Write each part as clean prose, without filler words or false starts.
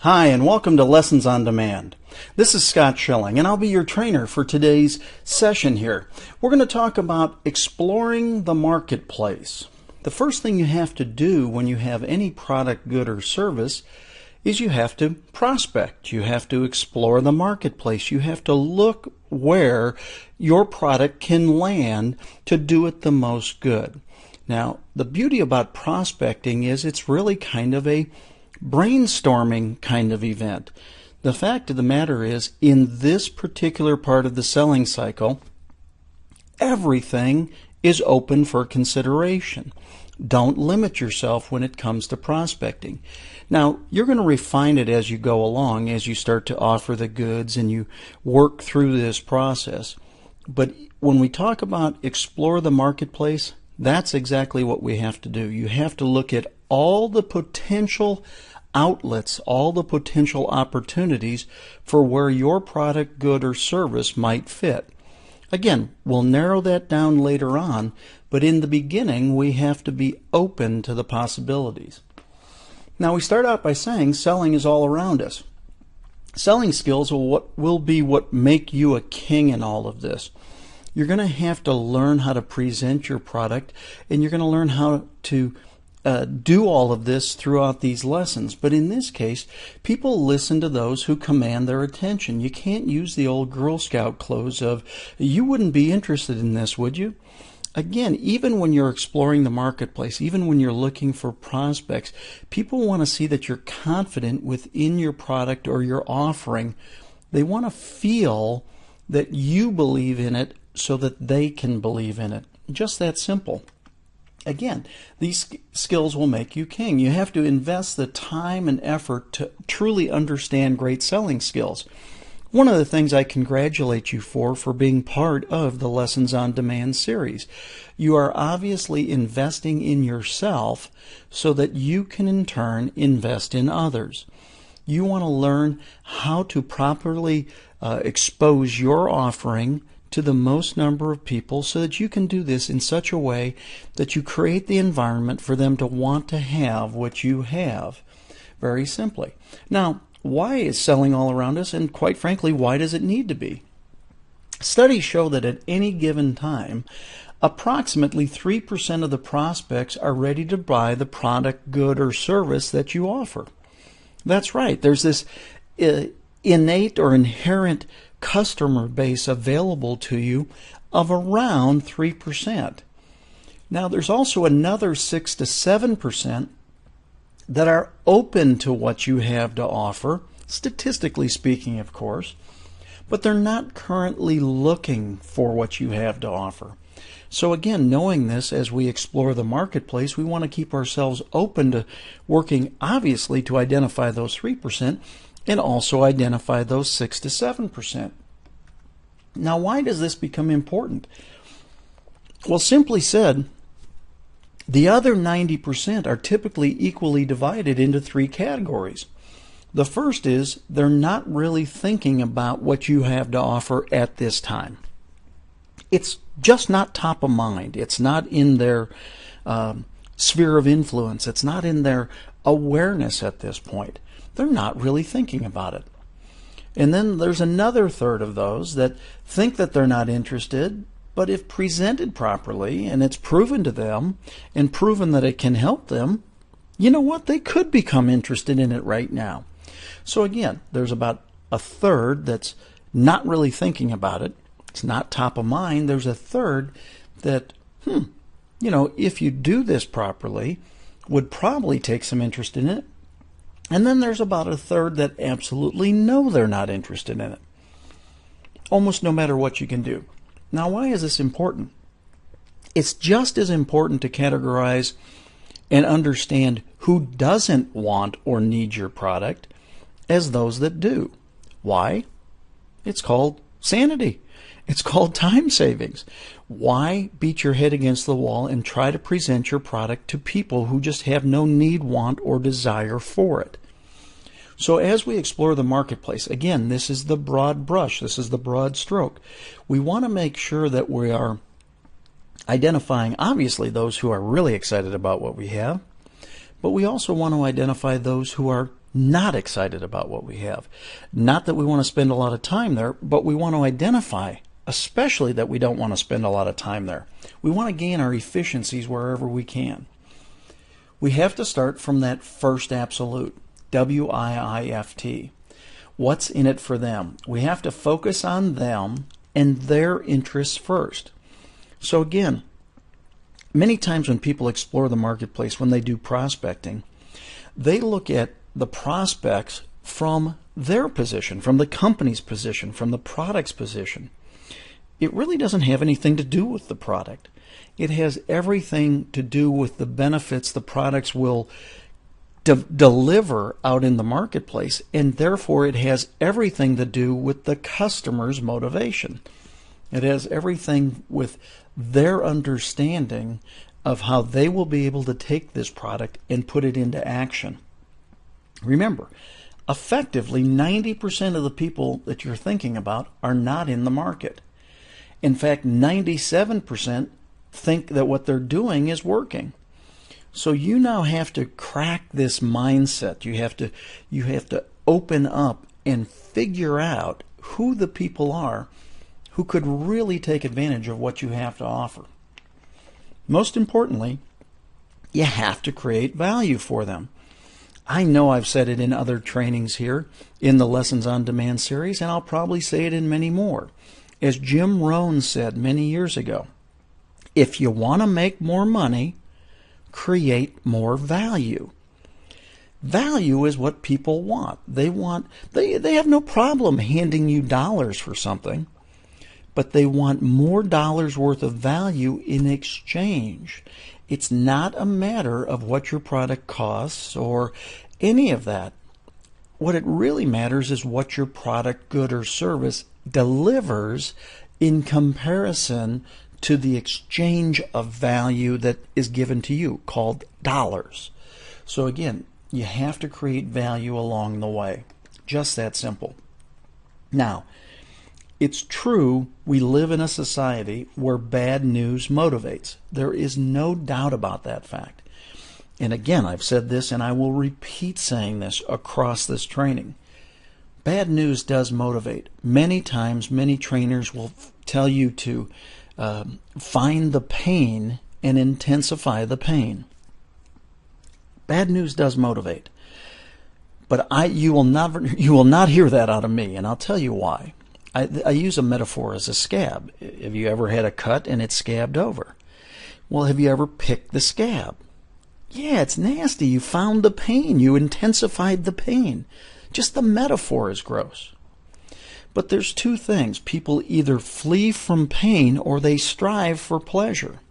Hi, and welcome to Lessons on Demand. This is Scott Schilling, and I'll be your trainer for today's session here. We're going to talk about exploring the marketplace. The first thing you have to do when you have any product, good, or service is you have to prospect. You have to explore the marketplace. You have to look where your product can land to do it the most good. Now, the beauty about prospecting is it's really kind of a brainstorming kind of event. The fact of the matter is, in this particular part of the selling cycle, everything is open for consideration. Don't limit yourself when it comes to prospecting. Now, you're going to refine it as you go along, as you start to offer the goods and you work through this process. But when we talk about explore the marketplace, that's exactly what we have to do. You have to look at all the potential outlets, all the potential opportunities for where your product, good, or service might fit. Again, we'll narrow that down later on, but in the beginning, we have to be open to the possibilities. Now, we start out by saying selling is all around us. Selling skills will be what make you a king in all of this. You're going to have to learn how to present your product, and you're going to learn how to do all of this throughout these lessons. But in this case, people listen to those who command their attention. You can't use the old Girl Scout clothes of, you wouldn't be interested in this, would you? Again, even when you're exploring the marketplace, even when you're looking for prospects, people want to see that you're confident within your product or your offering. They want to feel that you believe in it so that they can believe in it. Just that simple. Again, these skills will make you king. You have to invest the time and effort to truly understand great selling skills. One of the things I congratulate you for being part of the Lessons on Demand series. You are obviously investing in yourself so that you can in turn invest in others. You want to learn how to properly expose your offering to the most number of people so that you can do this in such a way that you create the environment for them to want to have what you have. Very simply. Now, why is selling all around us, and quite frankly, why does it need to be? Studies show that at any given time, approximately 3% of the prospects are ready to buy the product, good, or service that you offer. That's right. There's this innate or inherent customer base available to you of around 3%. Now, there's also another 6 to 7% that are open to what you have to offer, statistically speaking, of course, but they're not currently looking for what you have to offer. So again, knowing this as we explore the marketplace, we want to keep ourselves open to working, obviously, to identify those 3%, and also identify those 6 to 7%. Now, why does this become important? Well, simply said, the other 90% are typically equally divided into three categories. The first is they're not really thinking about what you have to offer at this time. It's just not top of mind. It's not in their sphere of influence. It's not in their awareness at this point. They're not really thinking about it. And then there's another third of those that think that they're not interested, but if presented properly and it's proven to them and proven that it can help them, you know what? They could become interested in it right now. So again, there's about a third that's not really thinking about it. It's not top of mind. There's a third that, if you do this properly, would probably take some interest in it. And then there's about a third that absolutely know they're not interested in it, almost no matter what you can do. Now, why is this important? It's just as important to categorize and understand who doesn't want or need your product as those that do. Why? It's called sanity. It's called time savings. Why beat your head against the wall and try to present your product to people who just have no need, want, or desire for it? So as we explore the marketplace, again, this is the broad brush. This is the broad stroke. We want to make sure that we are identifying, obviously, those who are really excited about what we have, but we also want to identify those who are not excited about what we have. Not that we want to spend a lot of time there, but we want to identify, especially that we don't want to spend a lot of time there. We want to gain our efficiencies wherever we can. We have to start from that first absolute, WIIFT. What's in it for them? We have to focus on them and their interests first. So again, many times when people explore the marketplace, when they do prospecting, they look at the prospects from their position, from the company's position, from the product's position. It really doesn't have anything to do with the product. It has everything to do with the benefits the products will deliver out in the marketplace, and therefore it has everything to do with the customer's motivation. It has everything with their understanding of how they will be able to take this product and put it into action. Remember, effectively 90% of the people that you're thinking about are not in the market. In fact, 97% think that what they're doing is working. So you now have to crack this mindset. You have to open up and figure out who the people are who could really take advantage of what you have to offer. Most importantly, you have to create value for them. I know I've said it in other trainings here in the Lessons on Demand series, and I'll probably say it in many more. As Jim Rohn said many years ago, if you want to make more money, create more value. Value is what people want. They have no problem handing you dollars for something, but they want more dollars worth of value in exchange. It's not a matter of what your product costs or any of that. What it really matters is what your product, good, or service delivers in comparison to the exchange of value that is given to you, called dollars. So again, you have to create value along the way. Just that simple. Now, it's true we live in a society where bad news motivates. There is no doubt about that fact. And again, I've said this and I will repeat saying this across this training. Bad news does motivate. Many times, many trainers will tell you to find the pain and intensify the pain. Bad news does motivate. But you will not hear that out of me, and I'll tell you why. I use a metaphor as a scab. Have you ever had a cut and it's scabbed over? Well, have you ever picked the scab? Yeah, it's nasty. You found the pain. You intensified the pain. Just the metaphor is gross. But there's two things. People either flee from pain or they strive for pleasure.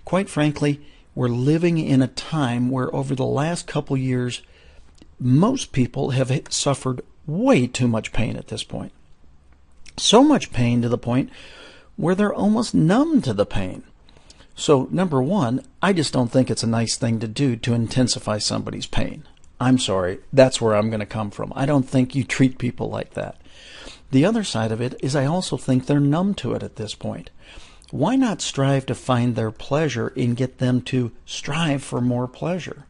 Quite frankly, we're living in a time where over the last couple years, most people have suffered way too much pain at this point. So much pain to the point where they're almost numb to the pain. So, number one, I just don't think it's a nice thing to do to intensify somebody's pain. I'm sorry, that's where I'm going to come from. I don't think you treat people like that. The other side of it is I also think they're numb to it at this point. Why not strive to find their pleasure and get them to strive for more pleasure?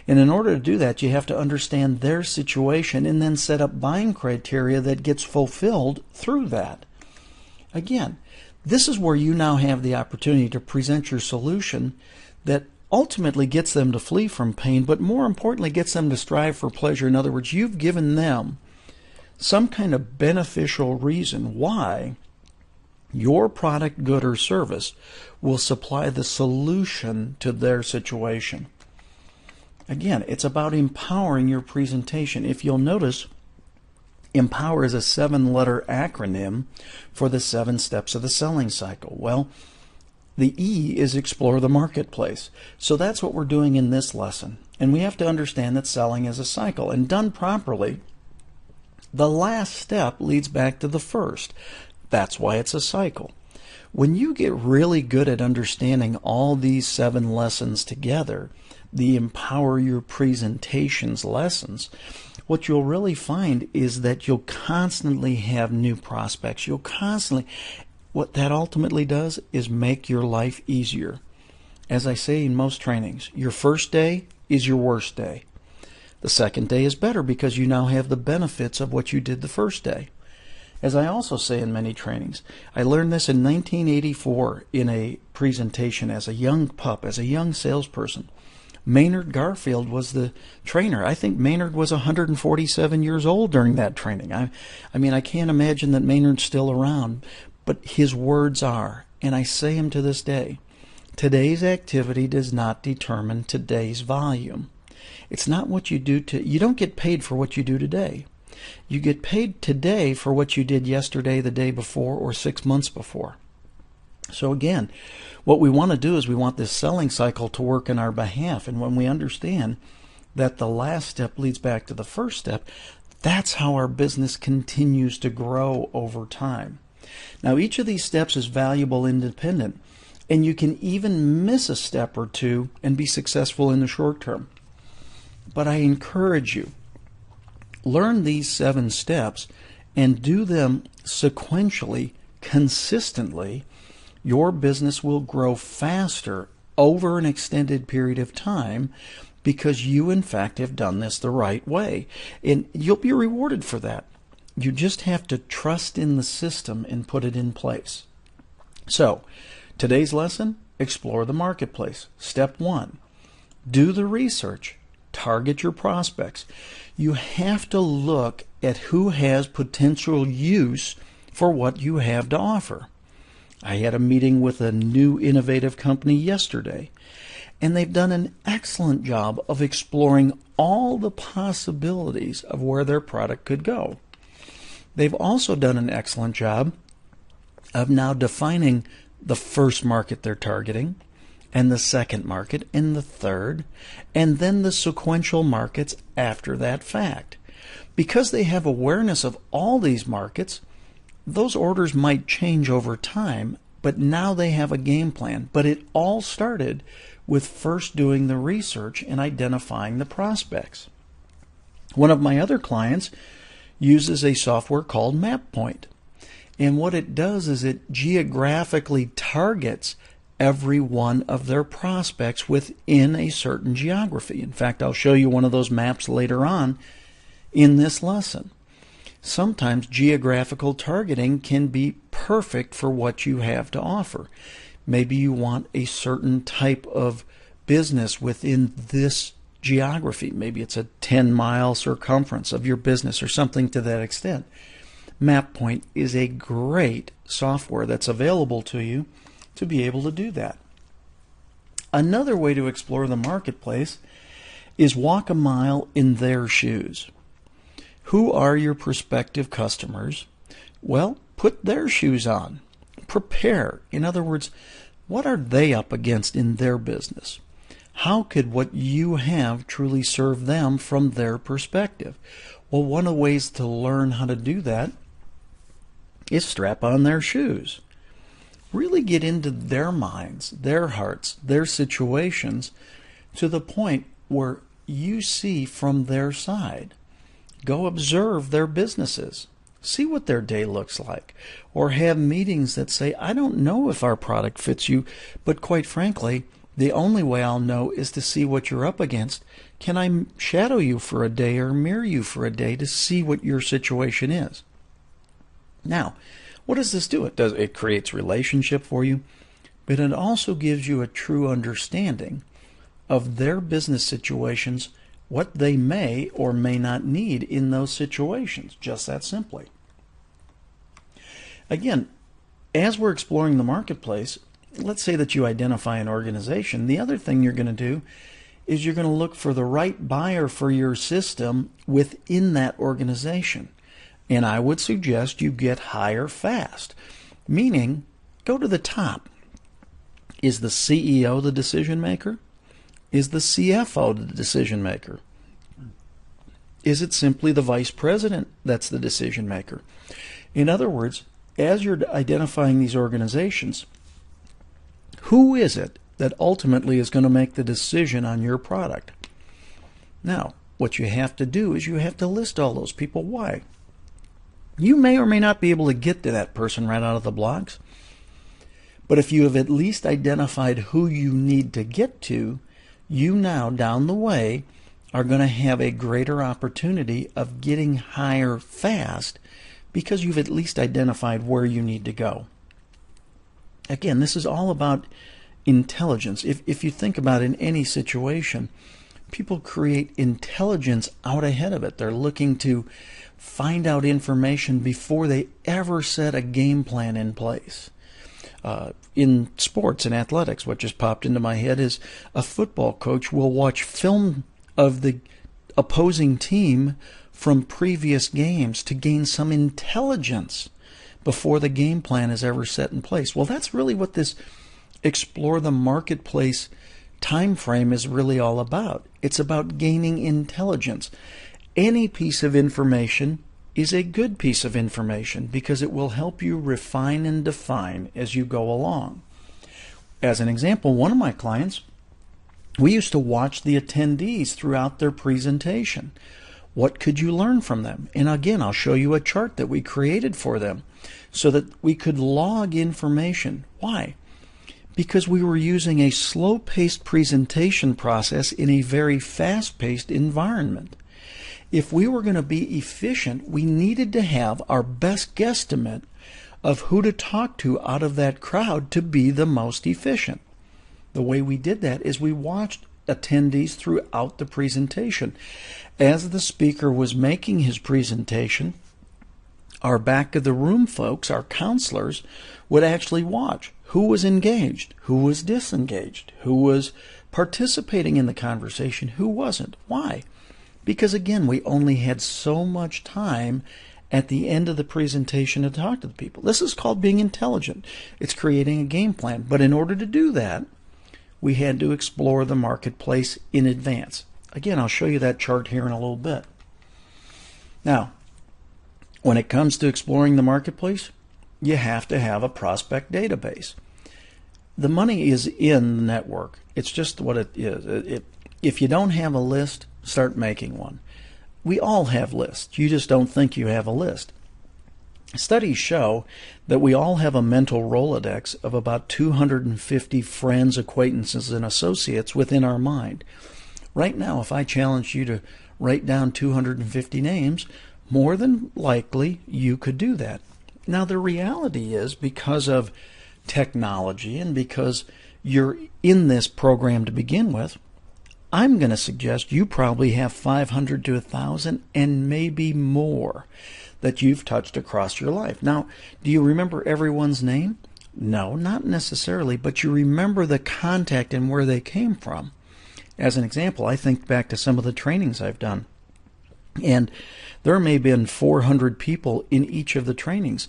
And in order to do that, you have to understand their situation and then set up buying criteria that gets fulfilled through that. Again, this is where you now have the opportunity to present your solution that ultimately gets them to flee from pain, but more importantly gets them to strive for pleasure. In other words, you've given them some kind of beneficial reason why your product, good, or service will supply the solution to their situation. Again, it's about empowering your presentation. If you'll notice, EMPOWER is a 7-letter acronym for the 7 steps of the selling cycle. Well, the E is explore the marketplace. So that's what we're doing in this lesson. And we have to understand that selling is a cycle. And done properly, the last step leads back to the first. That's why it's a cycle. When you get really good at understanding all these 7 lessons together, the Empower Your Presentations lessons, what you'll really find is that you'll constantly have new prospects. What that ultimately does is make your life easier. As I say in most trainings, your first day is your worst day. The second day is better because you now have the benefits of what you did the first day. As I also say in many trainings, I learned this in 1984 in a presentation as a young pup, as a young salesperson. Maynard Garfield was the trainer. I think Maynard was 147 years old during that training. I mean, I can't imagine that Maynard's still around, but his words are, and I say them to this day, today's activity does not determine today's volume. It's not what you do you don't get paid for what you do today. You get paid today for what you did yesterday, the day before, or 6 months before. So again, what we want to do is we want this selling cycle to work in our behalf. And when we understand that the last step leads back to the first step, that's how our business continues to grow over time. Now, each of these steps is valuable independent, and you can even miss a step or two and be successful in the short term. But I encourage you, learn these 7 steps and do them sequentially, consistently. Your business will grow faster over an extended period of time because you, in fact, have done this the right way. And you'll be rewarded for that. You just have to trust in the system and put it in place. So, today's lesson, explore the marketplace. Step 1, do the research. Target your prospects. You have to look at who has potential use for what you have to offer. I had a meeting with a new innovative company yesterday, and they've done an excellent job of exploring all the possibilities of where their product could go. They've also done an excellent job of now defining the first market they're targeting, and the second market, and the third, and then the sequential markets after that fact. Because they have awareness of all these markets, those orders might change over time, but now they have a game plan. But it all started with first doing the research and identifying the prospects. One of my other clients uses a software called MapPoint. And what it does is it geographically targets every one of their prospects within a certain geography. In fact, I'll show you one of those maps later on in this lesson. Sometimes geographical targeting can be perfect for what you have to offer. Maybe you want a certain type of business within this geography. Maybe it's a 10-mile circumference of your business or something to that extent. MapPoint is a great software that's available to you to be able to do that. Another way to explore the marketplace is walk a mile in their shoes. Who are your prospective customers? Well, put their shoes on. Prepare. In other words, what are they up against in their business? How could what you have truly serve them from their perspective? Well, one of the ways to learn how to do that is strap on their shoes. Really get into their minds, their hearts, their situations to the point where you see from their side. Go observe their businesses. See what their day looks like. Or have meetings that say, I don't know if our product fits you, but quite frankly, the only way I'll know is to see what you're up against. Can I shadow you for a day or mirror you for a day to see what your situation is? Now, what does this do? It creates relationship for you, but it also gives you a true understanding of their business situations, what they may or may not need in those situations, just that simply. Again, as we're exploring the marketplace, let's say that you identify an organization. The other thing you're going to do is you're going to look for the right buyer for your system within that organization. And I would suggest you get hire fast, meaning go to the top. Is the CEO the decision maker? Is the CFO the decision maker? Is it simply the vice president that's the decision maker? In other words, as you're identifying these organizations, who is it that ultimately is going to make the decision on your product? Now, what you have to do is you have to list all those people. Why? You may or may not be able to get to that person right out of the blocks, but if you have at least identified who you need to get to, you now, down the way, are going to have a greater opportunity of getting higher fast because you've at least identified where you need to go. Again, this is all about intelligence. If you think about it, in any situation, people create intelligence out ahead of it. They're looking to find out information before they ever set a game plan in place. In sports and athletics, what just popped into my head is a football coach will watch film of the opposing team from previous games to gain some intelligence before the game plan is ever set in place. Well, that's really what this explore the marketplace time frame is really all about. It's about gaining intelligence. Any piece of information is a good piece of information because it will help you refine and define as you go along. As an example, one of my clients, we used to watch the attendees throughout their presentation. What could you learn from them? And again, I'll show you a chart that we created for them so that we could log information. Why? Because we were using a slow-paced presentation process in a very fast-paced environment. If we were going to be efficient, we needed to have our best guesstimate of who to talk to out of that crowd to be the most efficient. The way we did that is we watched attendees throughout the presentation. As the speaker was making his presentation, our back of the room folks, our counselors, would actually watch who was engaged, who was disengaged, who was participating in the conversation, who wasn't. Why? Because again, we only had so much time at the end of the presentation to talk to the people. This is called being intelligent. It's creating a game plan. But in order to do that, we had to explore the marketplace in advance. Again, I'll show you that chart here in a little bit. Now, when it comes to exploring the marketplace, you have to have a prospect database. The money is in the network. It's just what it is. If you don't have a list, start making one. We all have lists. You just don't think you have a list. Studies show that we all have a mental Rolodex of about 250 friends, acquaintances, and associates within our mind. Right now, if I challenged you to write down 250 names, more than likely you could do that. Now, the reality is, because of technology and because you're in this program to begin with, I'm going to suggest you probably have 500 to 1,000 and maybe more that you've touched across your life. Now, do you remember everyone's name? No, not necessarily, but you remember the contact and where they came from. As an example, I think back to some of the trainings I've done, and there may have been 400 people in each of the trainings,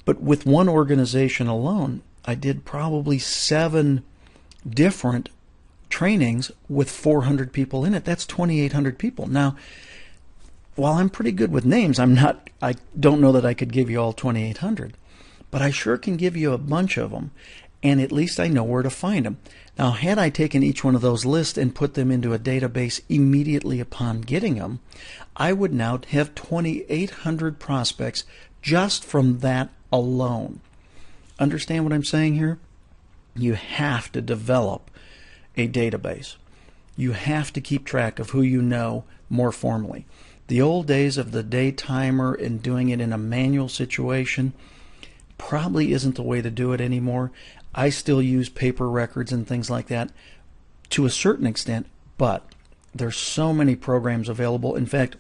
but with one organization alone, I did probably 7 different trainings with 400 people in it. That's 2,800 people. Now, while I'm pretty good with names, I don't know that I could give you all 2,800, but I sure can give you a bunch of them, and at least I know where to find them. Now, had I taken each one of those lists and put them into a database immediately upon getting them, I would now have 2,800 prospects just from that alone. Understand what I'm saying here? You have to develop a database. You have to keep track of who you know more formally. The old days of the day timer and doing it in a manual situation probably isn't the way to do it anymore. I still use paper records and things like that to a certain extent, but there's so many programs available. In fact,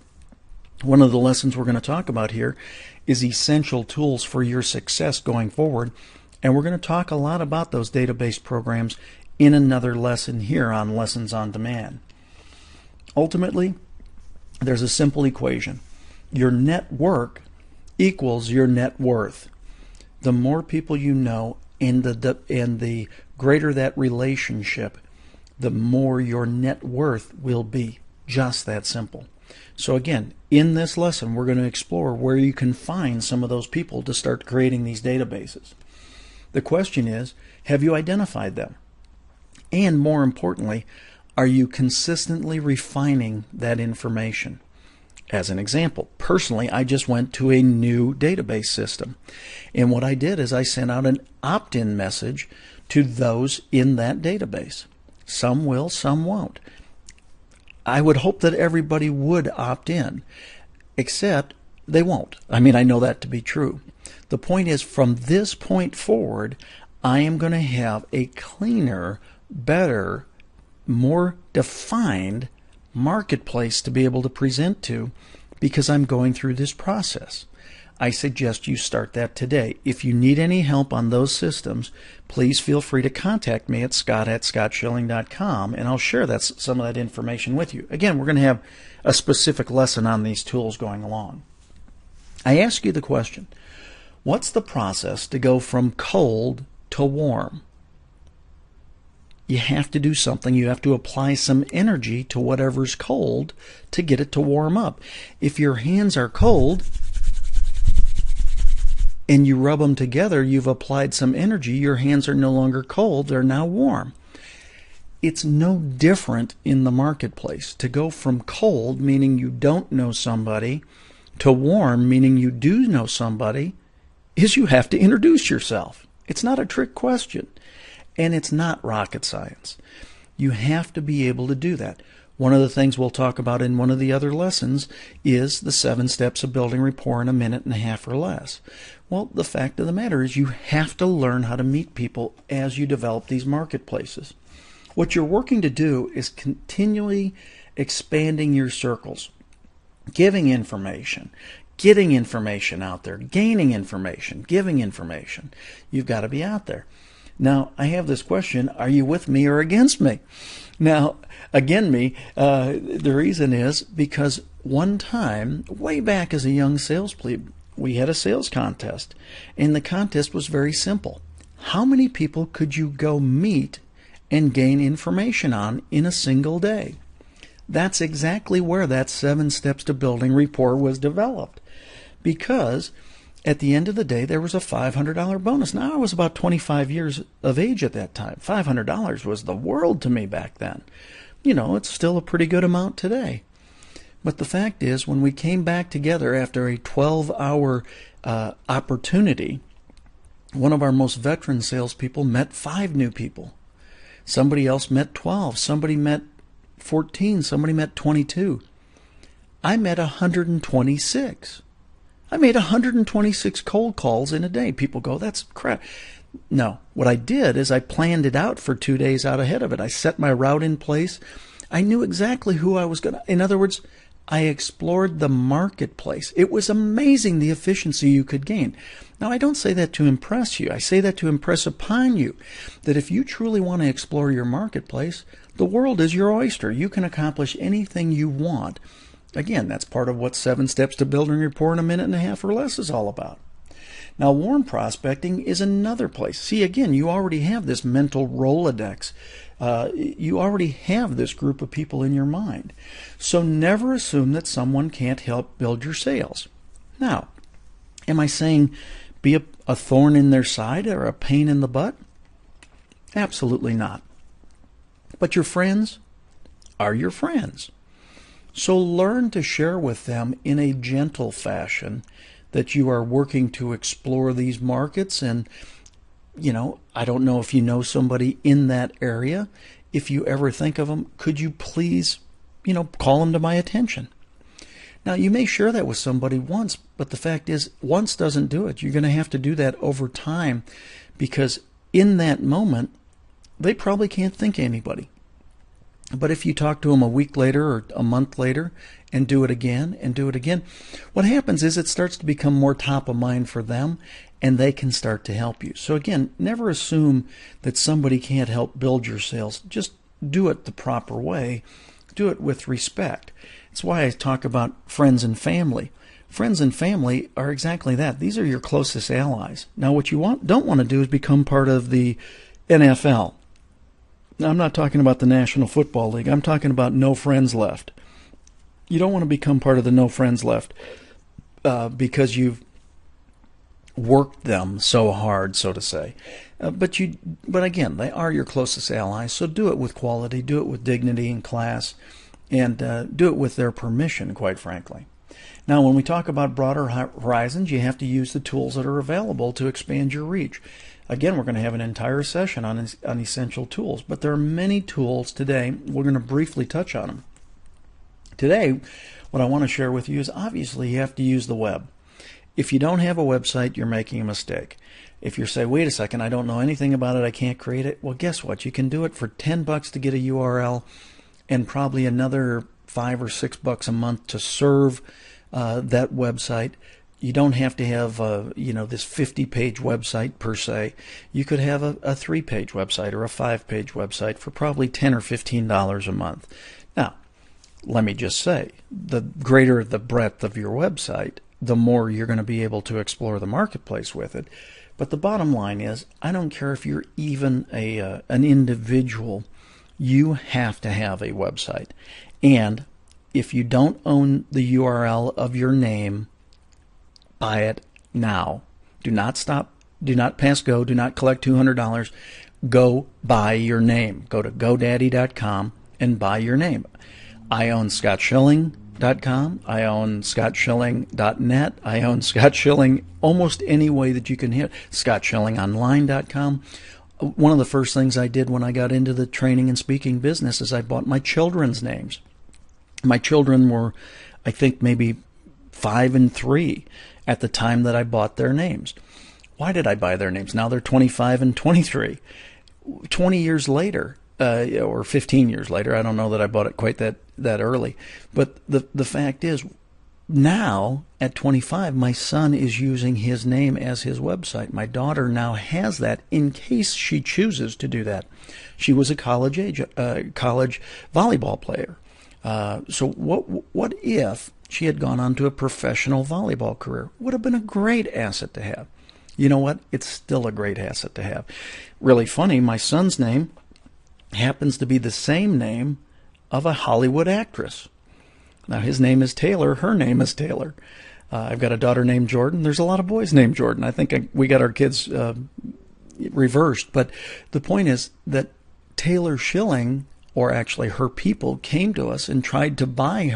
one of the lessons we're going to talk about here is essential tools for your success going forward, and we're going to talk a lot about those database programs in another lesson here on Lessons on Demand. Ultimately, there's a simple equation. Your network equals your net worth. The more people you know and the greater that relationship, the more your net worth will be. Just that simple. So again, in this lesson, we're going to explore where you can find some of those people to start creating these databases. The question is, have you identified them? And more importantly, are you consistently refining that information? As an example, personally, I just went to a new database system. And what I did is I sent out an opt-in message to those in that database. Some will, some won't. I would hope that everybody would opt in, except they won't. I mean, I know that to be true. The point is, from this point forward, I am going to have a cleaner, better, more defined marketplace to be able to present to because I'm going through this process. I suggest you start that today. If you need any help on those systems, please feel free to contact me at scott@scottschilling.com, and I'll share some of that information with you. Again, we're going to have a specific lesson on these tools going along. I ask you the question, what's the process to go from cold to warm? You have to do something. You have to apply some energy to whatever's cold to get it to warm up. If your hands are cold and you rub them together, you've applied some energy. Your hands are no longer cold. They're now warm. It's no different in the marketplace. To go from cold, meaning you don't know somebody, to warm, meaning you do know somebody, is you have to introduce yourself. It's not a trick question, and it's not rocket science. You have to be able to do that. One of the things we'll talk about in one of the other lessons is the 7 steps of building rapport in a minute and a half or less. Well, the fact of the matter is you have to learn how to meet people as you develop these marketplaces. What you're working to do is continually expanding your circles, giving information, getting information out there, gaining information, giving information. You've got to be out there. Now, I have this question, are you with me or against me? Now, again, the reason is because one time, way back as a young sales plebe, we had a sales contest, and the contest was very simple. How many people could you go meet and gain information on in a single day? That's exactly where that 7 steps to building rapport was developed, because at the end of the day, there was a $500 bonus. Now, I was about 25 years of age at that time. $500 was the world to me back then. You know, it's still a pretty good amount today. But the fact is, when we came back together after a 12-hour opportunity, one of our most veteran salespeople met 5 new people. Somebody else met 12. Somebody met 14. Somebody met 22. I met 126. I made 126 cold calls in a day. People go, that's crap. No, what I did is I planned it out for 2 days out ahead of it. I set my route in place. I knew exactly who I was going to. In other words, I explored the marketplace. It was amazing the efficiency you could gain. Now, I don't say that to impress you. I say that to impress upon you that if you truly want to explore your marketplace, the world is your oyster. You can accomplish anything you want. Again, that's part of what 7 steps to building rapport in a minute and a half or less is all about. Now, warm prospecting is another place. See, again, you already have this mental Rolodex. You already have this group of people in your mind. So never assume that someone can't help build your sales. Now, am I saying be a thorn in their side or a pain in the butt? Absolutely not. But your friends are your friends. So learn to share with them in a gentle fashion that you are working to explore these markets. And, you know, I don't know if you know somebody in that area. If you ever think of them, could you please, call them to my attention? Now, you may share that with somebody once, but the fact is, once doesn't do it. You're going to have to do that over time, because in that moment, they probably can't think of anybody. But if you talk to them a week later or a month later and do it again and do it again, what happens is it starts to become more top of mind for them, and they can start to help you. So again, never assume that somebody can't help build your sales. Just do it the proper way. Do it with respect. It's why I talk about friends and family. Friends and family are exactly that. These are your closest allies. Now, what you don't want to do is become part of the NFL. Now, I'm not talking about the National Football League. I'm talking about no friends left. You don't want to become part of the no friends left because you've worked them so hard, so to say. But again, they are your closest allies, so do it with quality, do it with dignity and class, and do it with their permission, quite frankly. Now, when we talk about broader horizons, you have to use the tools that are available to expand your reach. Again, we're going to have an entire session on essential tools, but there are many tools today. We're going to briefly touch on them. Today, what I want to share with you is obviously you have to use the web. If you don't have a website, you're making a mistake. If you say, wait a second, I don't know anything about it, I can't create it, well, guess what? You can do it for $10 to get a URL and probably another $5 or $6 a month to serve that website. You don't have to have this 50-page website per se. You could have a 3-page website or a 5-page website for probably $10 or $15 a month. Now, let me just say, the greater the breadth of your website, the more you're going to be able to explore the marketplace with it. But the bottom line is, I don't care if you're even an individual, you have to have a website. And if you don't own the URL of your name, buy it now. Do not stop. Do not pass go. Do not collect $200. Go buy your name. Go to GoDaddy.com and buy your name. I own ScottSchilling.com. I own ScottSchilling.net. I own Scott Schilling almost any way that you can hit. ScottSchillingOnline.com. One of the first things I did when I got into the training and speaking business is I bought my children's names. My children were, I think, maybe 5 and 3 at the time that I bought their names. Why did I buy their names? Now they're 25 and 23. 20 years later, or 15 years later, I don't know that I bought it quite that early. But the fact is, now at 25, my son is using his name as his website. My daughter now has that in case she chooses to do that. She was a college volleyball player. So what if she had gone on to a professional volleyball career? Would have been a great asset to have. You know what? It's still a great asset to have. Really funny, my son's name happens to be the same name of a Hollywood actress. Now, his name is Taylor. Her name is Taylor. I've got a daughter named Jordan. There's a lot of boys named Jordan. I think we got our kids reversed. But the point is that Taylor Schilling, or actually her people, came to us and tried to buy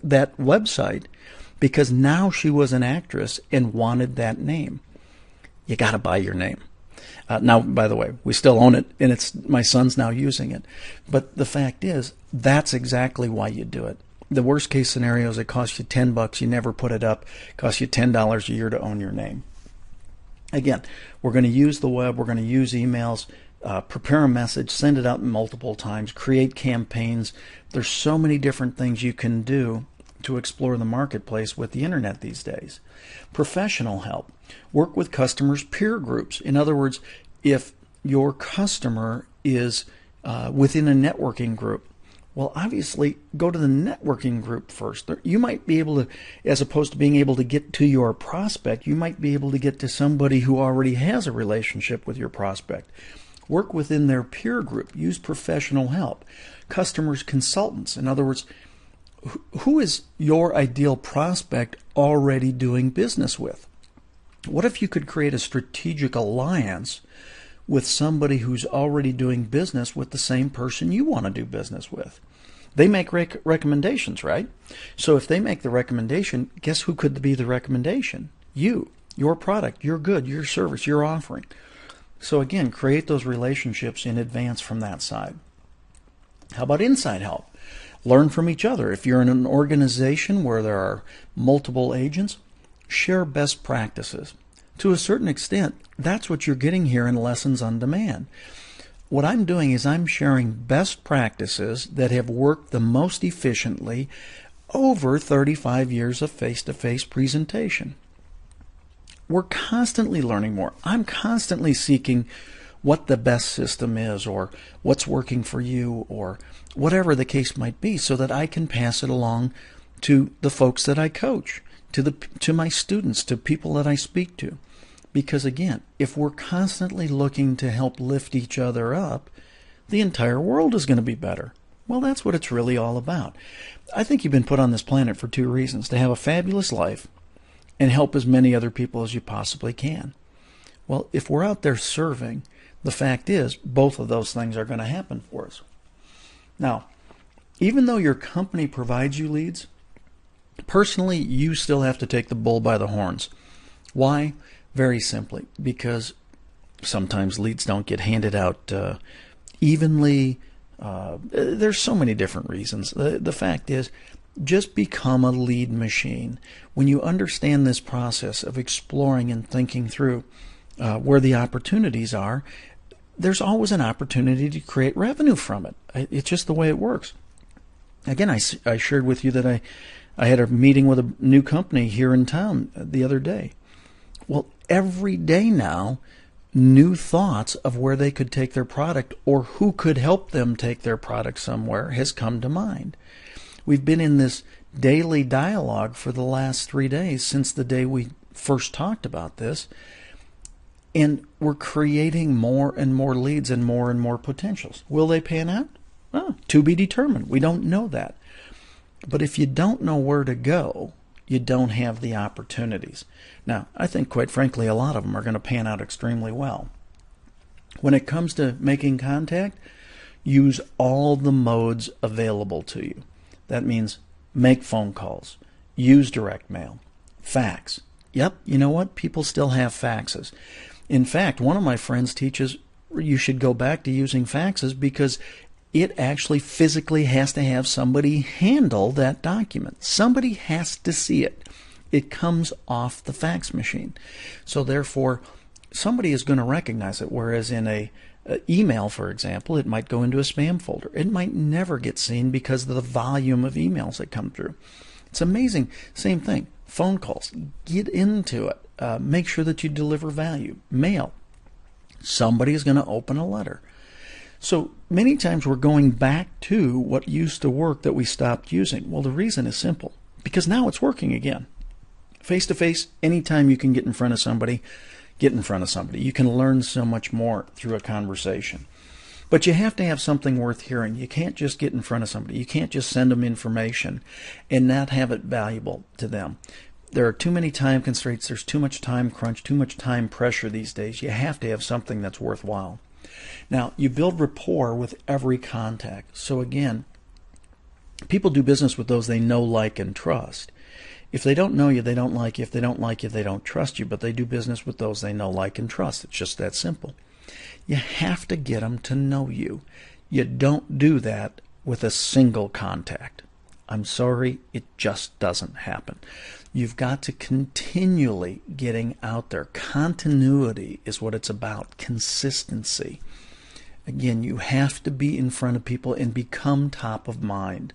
that website because now she was an actress and wanted that name. You got to buy your name. Now, by the way, we still own it, and my son's now using it. But the fact is, that's exactly why you do it. The worst case scenario is it costs you $10, you never put it up, it costs you $10 a year to own your name. Again, we're going to use the web, we're going to use emails, prepare a message, send it out multiple times, create campaigns. There's so many different things you can do to explore the marketplace with the internet these days. Professional help. Work with customers' peer groups. In other words, if your customer is within a networking group, well, obviously, go to the networking group first. You might be able to, as opposed to being able to get to your prospect, you might be able to get to somebody who already has a relationship with your prospect. Work within their peer group. Use professional help. Customers, consultants. In other words, who is your ideal prospect already doing business with? What if you could create a strategic alliance with somebody who's already doing business with the same person you want to do business with? They make recommendations, right? So if they make the recommendation, guess who could be the recommendation? You, your product, your good, your service, your offering. So again, create those relationships in advance from that side. How about inside help? Learn from each other. If you're in an organization where there are multiple agents, share best practices. To a certain extent, that's what you're getting here in Lessons on Demand. What I'm doing is I'm sharing best practices that have worked the most efficiently over 35 years of face-to-face presentation. We're constantly learning more. I'm constantly seeking what the best system is, or what's working for you, or whatever the case might be, so that I can pass it along to the folks that I coach, to my students, to people that I speak to. Because again, if we're constantly looking to help lift each other up, the entire world is going to be better. Well, that's what it's really all about. I think you've been put on this planet for 2 reasons: to have a fabulous life and help as many other people as you possibly can. Well, if we're out there serving, the fact is both of those things are going to happen for us. Now, even though your company provides you leads, personally, you still have to take the bull by the horns. Why? Very simply, because sometimes leads don't get handed out evenly. There's so many different reasons. The fact is, Just become a lead machine. When you understand this process of exploring and thinking through where the opportunities are, there's always an opportunity to create revenue from it. It's just the way it works. Again, I shared with you that I had a meeting with a new company here in town the other day. Well, every day now, new thoughts of where they could take their product or who could help them take their product somewhere has come to mind. We've been in this daily dialogue for the last 3 days since the day we first talked about this, and we're creating more and more leads and more potentials. Will they pan out? Well, to be determined. We don't know that. But if you don't know where to go, you don't have the opportunities. Now, I think, quite frankly, a lot of them are going to pan out extremely well. When it comes to making contact, use all the modes available to you. That means make phone calls, use direct mail, fax. Yep, you know what? People still have faxes. In fact, one of my friends teaches you should go back to using faxes because it actually physically has to have somebody handle that document. Somebody has to see it. It comes off the fax machine. So therefore, somebody is going to recognize it, whereas in a email, for example, it might go into a spam folder. It might never get seen because of the volume of emails that come through. It's amazing. Same thing. Phone calls. Get into it. Make sure that you deliver value. Mail. Somebody is going to open a letter. So many times we're going back to what used to work that we stopped using. Well, the reason is simple. Because now it's working again. Face-to-face, anytime you can get in front of somebody, get in front of somebody. You can learn so much more through a conversation. But you have to have something worth hearing. You can't just get in front of somebody. You can't just send them information and not have it valuable to them. There are too many time constraints. There's too much time crunch, too much time pressure these days. You have to have something that's worthwhile. Now, you build rapport with every contact. So again, people do business with those they know, like, and trust. If they don't know you, they don't like you. If they don't like you, they don't trust you. But they do business with those they know, like, and trust. It's just that simple. You have to get them to know you. You don't do that with a single contact. I'm sorry, it just doesn't happen. You've got to continually getting out there. Continuity is what it's about. Consistency. Again, you have to be in front of people and become top of mind.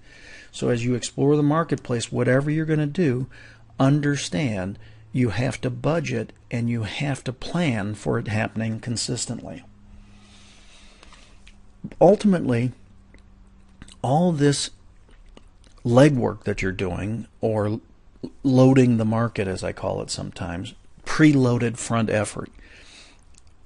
So as you explore the marketplace, whatever you're going to do, understand you have to budget and you have to plan for it happening consistently. Ultimately, all this legwork that you're doing, or loading the market as I call it sometimes, preloaded front effort,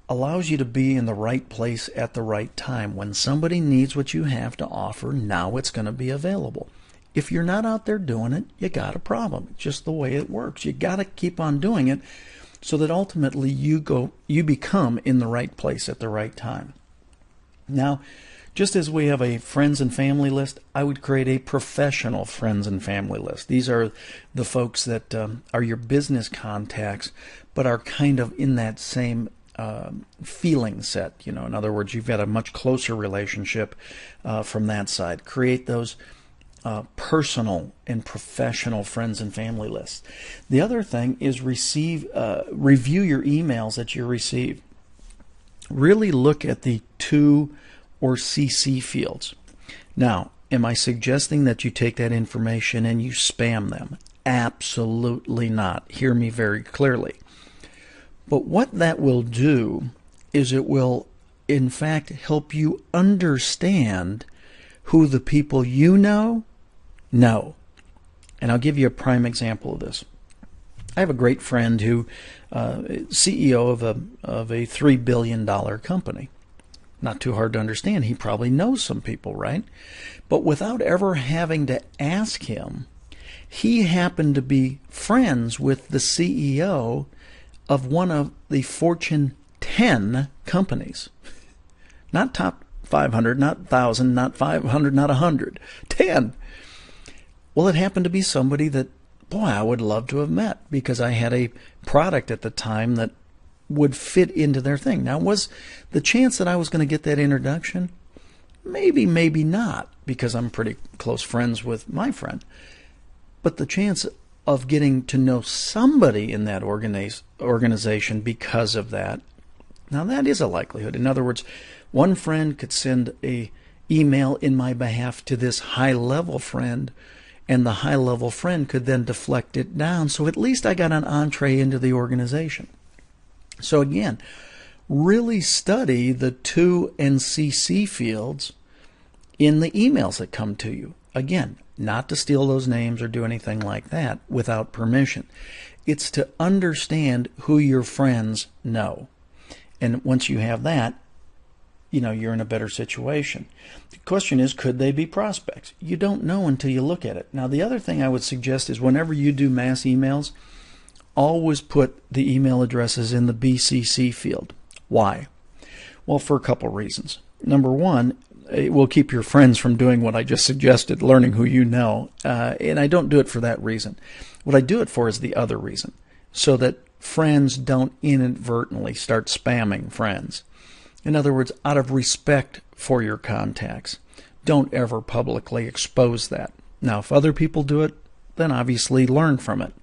allows you to be in the right place at the right time. When somebody needs what you have to offer, now it's going to be available. If you're not out there doing it, you got a problem. It's just the way it works. You got to keep on doing it so that ultimately you become in the right place at the right time. Now, just as we have a friends and family list, I would create a professional friends and family list. These are the folks that are your business contacts, but are kind of in that same feeling set. You know, in other words, you've got a much closer relationship from that side. Create those personal and professional friends and family lists. The other thing is review your emails that you receive. Really look at the to or CC fields. Now, am I suggesting that you take that information and you spam them? Absolutely not. Hear me very clearly. But what that will do is it will, in fact, help you understand who the people you know. And I'll give you a prime example of this. I have a great friend who, CEO of a $3 billion company. Not too hard to understand. He probably knows some people, right? But without ever having to ask him, he happened to be friends with the CEO of one of the Fortune 10 companies. Not top 500, not 1,000, not 500, not 100. 10. Well, it happened to be somebody that, boy, I would love to have met because I had a product at the time that would fit into their thing. Now, was the chance that I was going to get that introduction? Maybe, maybe not, because I'm pretty close friends with my friend. but the chance of getting to know somebody in that organization because of that, now that is a likelihood. In other words, one friend could send a email in my behalf to this high-level friend, and the high-level friend could then deflect it down. So at least I got an entree into the organization. So again, really study the to and CC fields in the emails that come to you. Again, not to steal those names or do anything like that without permission. It's to understand who your friends know. And once you have that, you're in a better situation. The question is, could they be prospects? You don't know until you look at it. Now, the other thing I would suggest is whenever you do mass emails, always put the email addresses in the BCC field. Why? Well, for a couple reasons. Number one, it will keep your friends from doing what I just suggested, learning who you know. And I don't do it for that reason. What I do it for is the other reason, so that friends don't inadvertently start spamming friends. In other words, out of respect for your contacts, don't ever publicly expose that. Now, if other people do it, then obviously learn from it.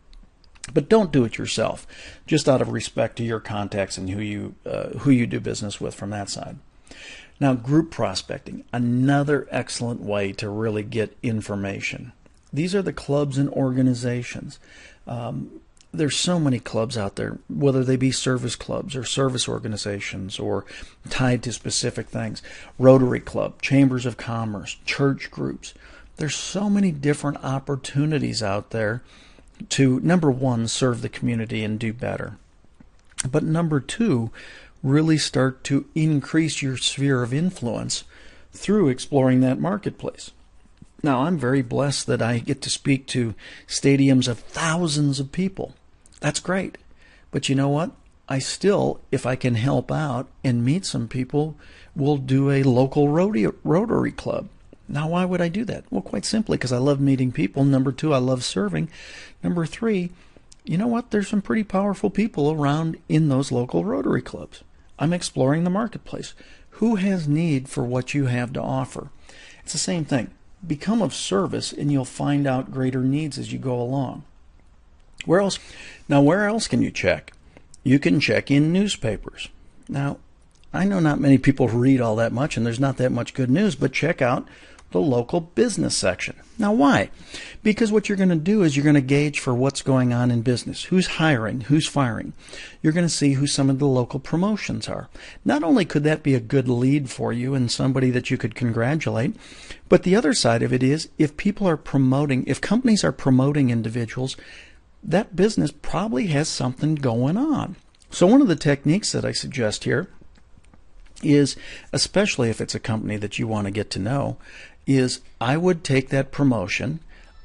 But don't do it yourself, just out of respect to your contacts and who you do business with from that side. Now, group prospecting, another excellent way to really get information. These are the clubs and organizations. There's so many clubs out there, whether they be service clubs or service organizations or tied to specific things. Rotary Club, Chambers of Commerce, church groups. There's so many different opportunities out there to, number one, serve the community and do better. But number two, really start to increase your sphere of influence through exploring that marketplace. Now, I'm very blessed that I get to speak to stadiums of thousands of people. That's great. But you know what? I still, if I can help out and meet some people, will do a local Rotary Club. Now, why would I do that? Well, quite simply because I love meeting people. Number two, I love serving. Number three, you know what? There's some pretty powerful people around in those local Rotary Clubs. I'm exploring the marketplace. Who has need for what you have to offer? It's the same thing. Become of service and you'll find out greater needs as you go along. Where else? Now, where else can you check? You can check in newspapers. Now, I know not many people read all that much and there's not that much good news, but check out the local business section. Now, why? Because what you're going to do is you're going to gauge for what's going on in business. Who's hiring? Who's firing? You're going to see who some of the local promotions are. Not only could that be a good lead for you and somebody that you could congratulate, but the other side of it is if companies are promoting individuals, that business probably has something going on. So one of the techniques that I suggest here is, especially if it's a company that you want to get to know, is I would take that promotion,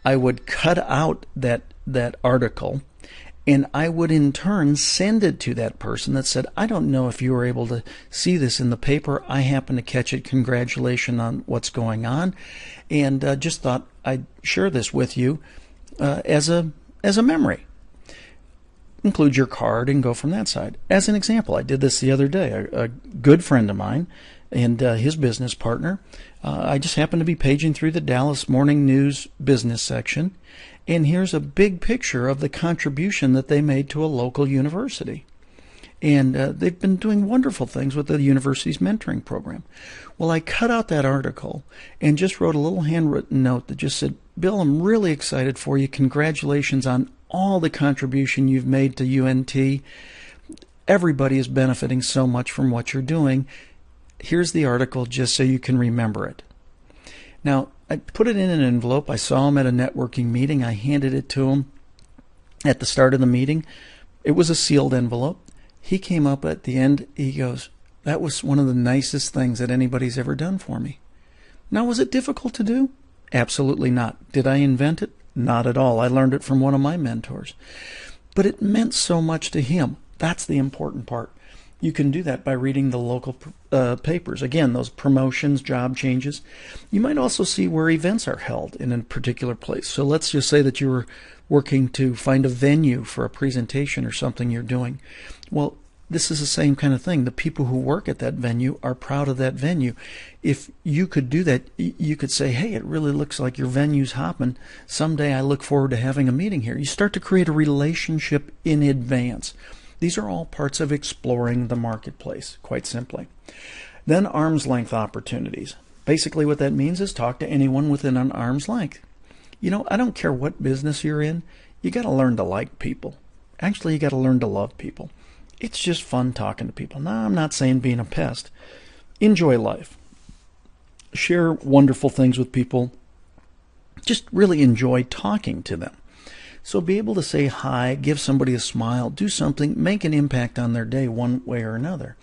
I would cut out that article, and I would in turn send it to that person that said, I don't know if you were able to see this in the paper. I happen to catch it. Congratulations on what's going on. And just thought I'd share this with you as a memory. Include your card and go from that side. As an example, I did this the other day. A good friend of mine and his business partner, I just happened to be paging through the Dallas Morning News business section, and here's a big picture of the contribution that they made to a local university. And they've been doing wonderful things with the university's mentoring program. Well, I cut out that article and just wrote a little handwritten note that just said, Bill, I'm really excited for you. Congratulations on all the contribution you've made to UNT. Everybody is benefiting so much from what you're doing. Here's the article just so you can remember it. Now, I put it in an envelope. I saw him at a networking meeting. I handed it to him at the start of the meeting. It was a sealed envelope. He came up at the end. He goes, that was one of the nicest things that anybody's ever done for me. Now, was it difficult to do? Absolutely not. Did I invent it? Not at all. I learned it from one of my mentors. But it meant so much to him. That's the important part. You can do that by reading the local papers. Again, those promotions, job changes. You might also see where events are held in a particular place. So let's just say that you were working to find a venue for a presentation or something you're doing. Well, this is the same kind of thing. The people who work at that venue are proud of that venue. If you could do that, you could say, hey, it really looks like your venue's hopping. Someday I look forward to having a meeting here. You start to create a relationship in advance. These are all parts of exploring the marketplace, quite simply. Then arm's length opportunities. Basically what that means is talk to anyone within an arm's length. I don't care what business you're in, you got to learn to like people. Actually, you got to learn to love people. It's just fun talking to people. Now, I'm not saying being a pest. Enjoy life. Share wonderful things with people. Just really enjoy talking to them. So be able to say hi, give somebody a smile, do something, make an impact on their day one way or another.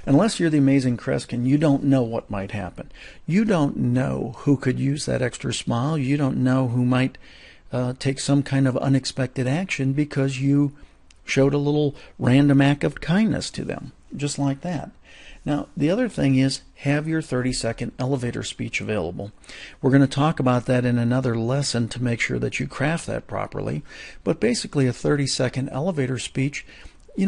Unless you're the amazing Kreskin, you don't know what might happen. You don't know who could use that extra smile. You don't know who might take some kind of unexpected action because you showed a little random act of kindness to them, just like that. Now, the other thing is have your 30-second elevator speech available. We're going to talk about that in another lesson to make sure that you craft that properly. But basically, a 30-second elevator speech,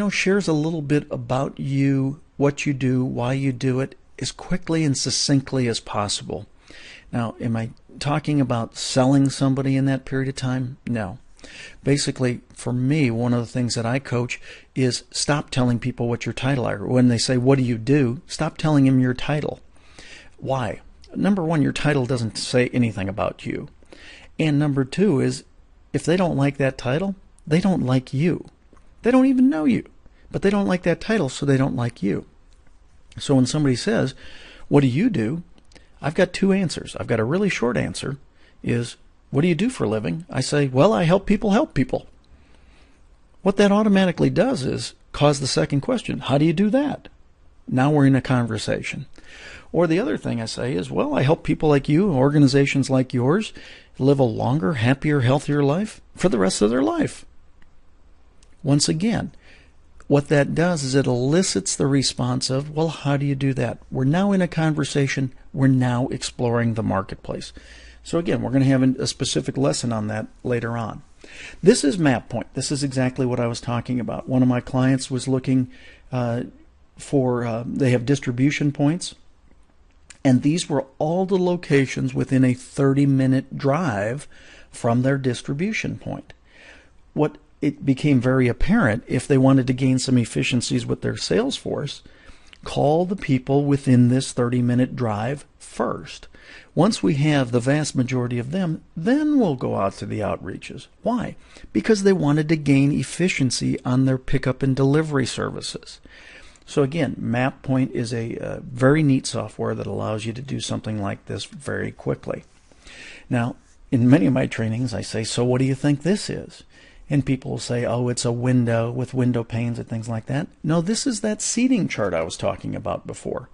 shares a little bit about you, what you do, why you do it, as quickly and succinctly as possible. Now, am I talking about selling somebody in that period of time? No. Basically, for me, one of the things that I coach is stop telling people what your title are. When they say, what do you do? Stop telling them your title. Why? Number one, your title doesn't say anything about you. And number two is, if they don't like that title, they don't like you. They don't even know you, but they don't like that title, so they don't like you. So when somebody says, what do you do? I've got two answers. I've got a really short answer is, what do you do for a living? I say, well, I help people help people. What that automatically does is cause the second question. How do you do that? Now we're in a conversation. Or the other thing I say is, well, I help people like you, organizations like yours, live a longer, happier, healthier life for the rest of their life. Once again, what that does is it elicits the response of, well, how do you do that? We're now in a conversation. We're now exploring the marketplace. So again, we're going to have a specific lesson on that later on. This is MapPoint. This is exactly what I was talking about. One of my clients was looking they have distribution points, and these were all the locations within a 30-minute drive from their distribution point. What it became very apparent, if they wanted to gain some efficiencies with their sales force, call the people within this 30-minute drive first. Once we have the vast majority of them, then we'll go out to the outreaches. Why? Because they wanted to gain efficiency on their pickup and delivery services. So again, MapPoint is a very neat software that allows you to do something like this very quickly. Now, in many of my trainings, I say, so what do you think this is? And people will say, oh, it's a window with window panes and things like that. No, this is that seating chart I was talking about before.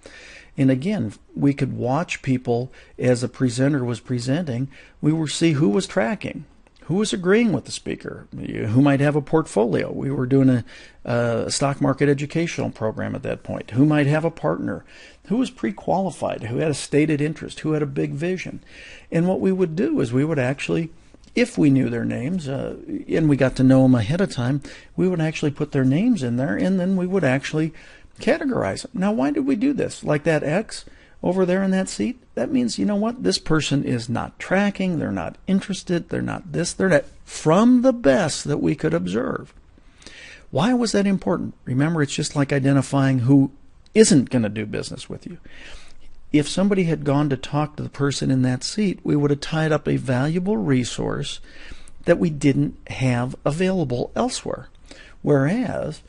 And again, we could watch people as a presenter was presenting. We would see who was tracking, who was agreeing with the speaker, who might have a portfolio. We were doing a stock market educational program at that point. Who might have a partner, who was pre-qualified, who had a stated interest, who had a big vision. And what we would do is we would actually, if we knew their names and we got to know them ahead of time, we would actually put their names in there, and then we would actually categorize them. Now, why did we do this? Like that X over there in that seat, that means, you know what? This person is not tracking, they're not interested, they're not this, they're that, from the best that we could observe. Why was that important? Remember, it's just like identifying who isn't going to do business with you. If somebody had gone to talk to the person in that seat, we would have tied up a valuable resource that we didn't have available elsewhere. Whereas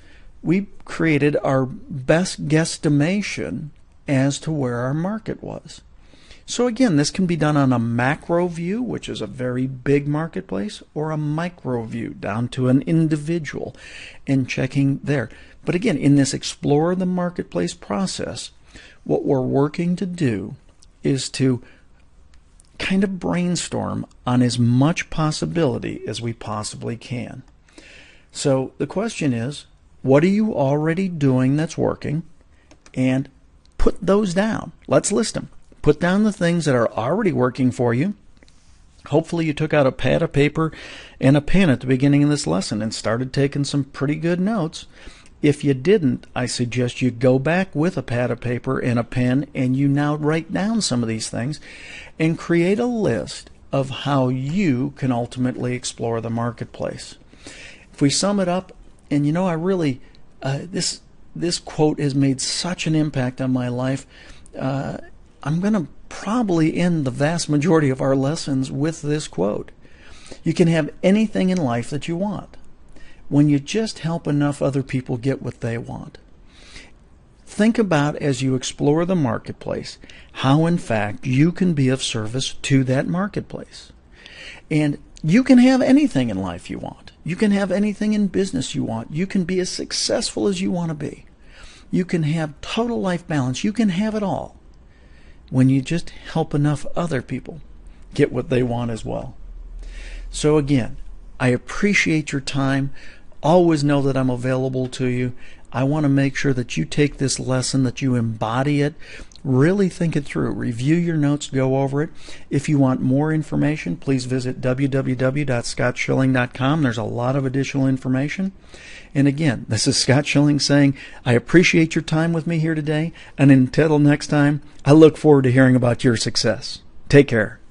we created our best guesstimation as to where our market was. So again, this can be done on a macro view, which is a very big marketplace, or a micro view down to an individual and checking there. But again, in this explore the marketplace process, what we're working to do is to kind of brainstorm on as much possibility as we possibly can. So the question is, what are you already doing that's working? And put those down. Let's list them. Put down the things that are already working for you. Hopefully you took out a pad of paper and a pen at the beginning of this lesson and started taking some pretty good notes. If you didn't, I suggest you go back with a pad of paper and a pen and you now write down some of these things and create a list of how you can ultimately explore the marketplace. If we sum it up, and you know, I really, this quote has made such an impact on my life. I'm going to probably end the vast majority of our lessons with this quote. You can have anything in life that you want when you just help enough other people get what they want. Think about, as you explore the marketplace, how in fact you can be of service to that marketplace. And you can have anything in life you want. You can have anything in business you want. You can be as successful as you want to be. You can have total life balance. You can have it all when you just help enough other people get what they want as well. So again, I appreciate your time. Always know that I'm available to you. I want to make sure that you take this lesson, that you embody it, really think it through, review your notes, go over it. If you want more information, please visit www.scottschilling.com. There's a lot of additional information. And again, this is Scott Schilling saying, I appreciate your time with me here today, and until next time, I look forward to hearing about your success. Take care.